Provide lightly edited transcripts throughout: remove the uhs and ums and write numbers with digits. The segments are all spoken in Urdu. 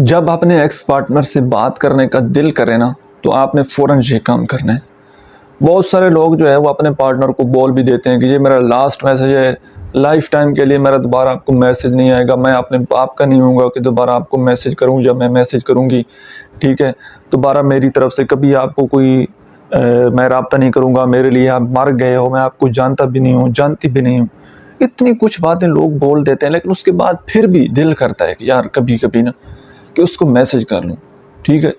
جب اپنے ایکس پارٹنر سے بات کرنے کا دل کرے نا تو آپ نے فوراً یہ کام کرنا ہے۔ بہت سارے لوگ جو ہے وہ اپنے پارٹنر کو بول بھی دیتے ہیں کہ یہ میرا لاسٹ میسج ہے، لائف ٹائم کے لیے میرا دوبارہ آپ کو میسج نہیں آئے گا، میں اپنے باپ کا نہیں ہوں گا کہ دوبارہ آپ کو میسج کروں، جب میں میسج کروں گی ٹھیک ہے دوبارہ میری طرف سے کبھی آپ کو کوئی میں رابطہ نہیں کروں گا، میرے لیے آپ مر گئے ہو، میں آپ کو جانتا بھی نہیں ہوں، جانتی بھی نہیں ہوں۔ اتنی کچھ باتیں لوگ بول دیتے ہیں، لیکن اس کے بعد پھر بھی دل کرتا ہے کہ یار کبھی کبھی نا کہ اس کو میسج کر لوں ٹھیک ہے۔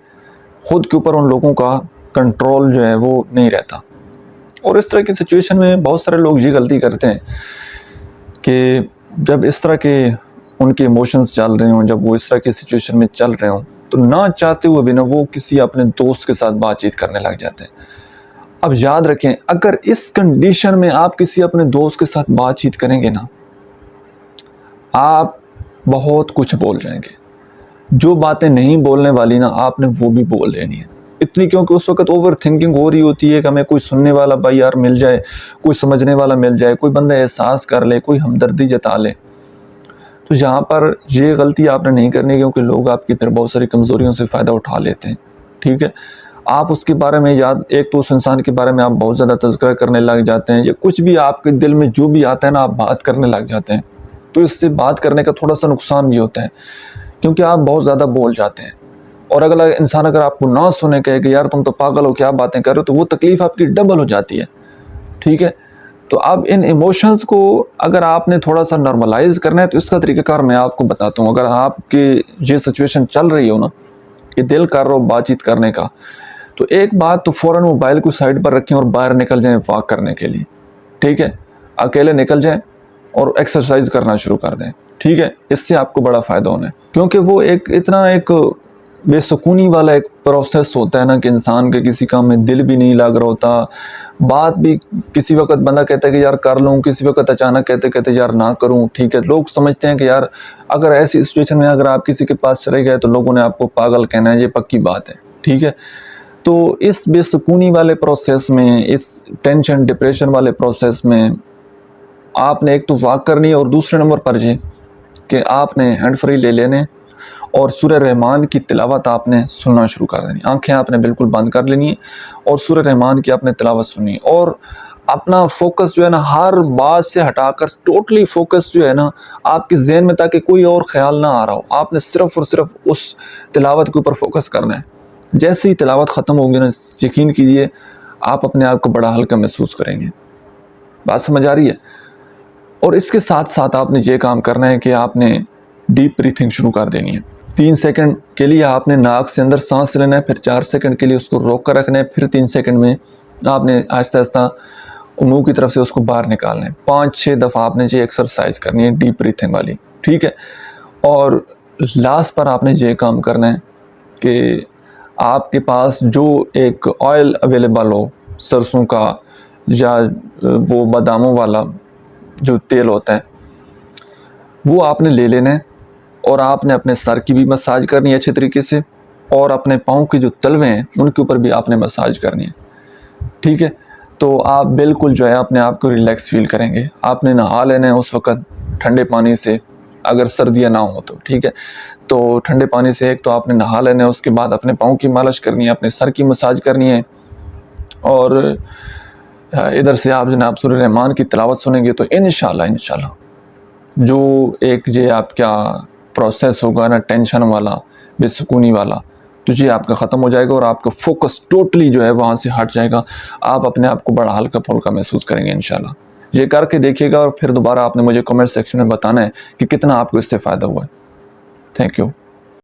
خود کے اوپر ان لوگوں کا کنٹرول جو ہے وہ نہیں رہتا، اور اس طرح کی سچویشن میں بہت سارے لوگ یہ غلطی کرتے ہیں کہ جب اس طرح کے ان کے ایموشنز چل رہے ہوں، جب وہ اس طرح کی سچویشن میں چل رہے ہوں تو نہ چاہتے ہوئے بھی نا وہ کسی اپنے دوست کے ساتھ بات چیت کرنے لگ جاتے ہیں۔ اب یاد رکھیں، اگر اس کنڈیشن میں آپ کسی اپنے دوست کے ساتھ بات چیت کریں گے نا آپ بہت کچھ بول جائیں گے، جو باتیں نہیں بولنے والی نا آپ نے وہ بھی بول دینی ہے اتنی، کیونکہ اس وقت اوور تھنکنگ ہو رہی ہوتی ہے کہ ہمیں کوئی سننے والا بھائی یار مل جائے، کوئی سمجھنے والا مل جائے، کوئی بندہ احساس کر لے، کوئی ہمدردی جتا لے۔ تو یہاں پر یہ غلطی آپ نے نہیں کرنی، کیونکہ لوگ آپ کی پھر بہت ساری کمزوریوں سے فائدہ اٹھا لیتے ہیں ٹھیک ہے۔ آپ اس کے بارے میں ایک تو اس انسان کے بارے میں آپ بہت زیادہ تذکرہ کرنے لگ جاتے ہیں، یا کچھ بھی آپ کے دل میں جو بھی آتا ہے نا آپ بات کرنے لگ جاتے ہیں، تو اس سے بات کرنے کا تھوڑا سا نقصان بھی ہوتا ہے کیونکہ آپ بہت زیادہ بول جاتے ہیں، اور اگلا انسان اگر آپ کو نہ سنے کہے کہ یار تم تو پاگل ہو، کیا باتیں کر رہے ہو، تو وہ تکلیف آپ کی ڈبل ہو جاتی ہے ٹھیک ہے۔ تو اب ان ایموشنز کو اگر آپ نے تھوڑا سا نارملائز کرنا ہے تو اس کا طریقہ کار میں آپ کو بتاتا ہوں۔ اگر آپ کی یہ سچویشن چل رہی ہو نا کہ دل کر رہا ہو بات چیت کرنے کا، تو ایک بات تو فوراً موبائل کو سائڈ پر رکھیں اور باہر نکل جائیں واک کرنے کے لیے ٹھیک ہے۔ اکیلے نکل جائیں اور ایکسرسائز کرنا شروع کر دیں ٹھیک ہے، اس سے آپ کو بڑا فائدہ ہونا ہے، کیونکہ وہ اتنا ایک بے سکونی والا ایک پروسیس ہوتا ہے نا کہ انسان کے کسی کام میں دل بھی نہیں لگ رہا ہوتا، بات بھی کسی وقت بندہ کہتا ہے کہ یار کر لوں، کسی وقت اچانک کہتے یار نہ کروں ٹھیک ہے۔ لوگ سمجھتے ہیں کہ یار اگر ایسی سچویشن میں اگر آپ کسی کے پاس چلے گئے تو لوگوں نے آپ کو پاگل کہنا ہے، یہ پکی بات ہے ٹھیک ہے۔ تو اس بے سکونی والے پروسیس میں، اس ٹینشن ڈپریشن والے پروسیس میں آپ نے ایک تو واک کرنی ہے، اور دوسرے نمبر پر یہ کہ آپ نے ہینڈ فری لے لینے اور سورہ رحمان کی تلاوت آپ نے سننا شروع کر دینی، آنکھیں آپ نے بالکل بند کر لینی ہے اور سورہ رحمان کی آپ نے تلاوت سننی، اور اپنا فوکس جو ہے نا ہر بات سے ہٹا کر ٹوٹلی فوکس جو ہے نا آپ کے ذہن میں، تاکہ کوئی اور خیال نہ آ رہا ہو، آپ نے صرف اور صرف اس تلاوت کے اوپر فوکس کرنا ہے۔ جیسے ہی تلاوت ختم ہوگی نا یقین کیجئے آپ اپنے آپ کو بڑا ہلکا محسوس کریں گے۔ بات سمجھ آ رہی ہے؟ اور اس کے ساتھ ساتھ آپ نے یہ کام کرنا ہے کہ آپ نے ڈیپ بریتھنگ شروع کر دینی ہے۔ 3 سیکنڈ کے لیے آپ نے ناک سے اندر سانس لینا ہے، پھر 4 سیکنڈ کے لیے اس کو روک کر رکھنا ہے، پھر 3 سیکنڈ میں آپ نے آہستہ آہستہ منہ کی طرف سے اس کو باہر نکالنا ہے۔ 5-6 دفعہ آپ نے یہ ایکسرسائز کرنی ہے ڈیپ بریتھنگ والی ٹھیک ہے۔ اور لاسٹ پر آپ نے یہ کام کرنا ہے کہ آپ کے پاس جو ایک آئل اویلیبل ہو، سرسوں کا یا وہ باداموں والا جو تیل ہوتا ہے وہ آپ نے لے لینا ہے، اور آپ نے اپنے سر کی بھی مساج کرنی ہے اچھے طریقے سے، اور اپنے پاؤں کے جو تلوے ہیں ان کے اوپر بھی آپ نے مساج کرنی ہے ٹھیک ہے۔ تو آپ بالکل جو ہے اپنے آپ کو ریلیکس فیل کریں گے۔ آپ نے نہا لینا ہے اس وقت ٹھنڈے پانی سے، اگر سردیاں نہ ہو تو ٹھیک ہے، تو ٹھنڈے پانی سے ایک تو آپ نے نہا لینا ہے، اس کے بعد اپنے پاؤں کی مالش کرنی ہے، اپنے سر کی مساج کرنی ہے، اور ادھر سے آپ جناب سورہ رحمان کی تلاوت سنیں گے تو انشاءاللہ جو ایک یہ آپ کیا پروسیس ہوگا نا ٹینشن والا، بے سکونی والا، تو یہ آپ کا ختم ہو جائے گا، اور آپ کا فوکس ٹوٹلی جو ہے وہاں سے ہٹ جائے گا، آپ اپنے آپ کو بڑا ہلکا پھلکا محسوس کریں گے انشاءاللہ۔ یہ کر کے دیکھیے گا، اور پھر دوبارہ آپ نے مجھے کمنٹ سیکشن میں بتانا ہے کہ کتنا آپ کو اس سے فائدہ ہوا ہے۔ Thank you.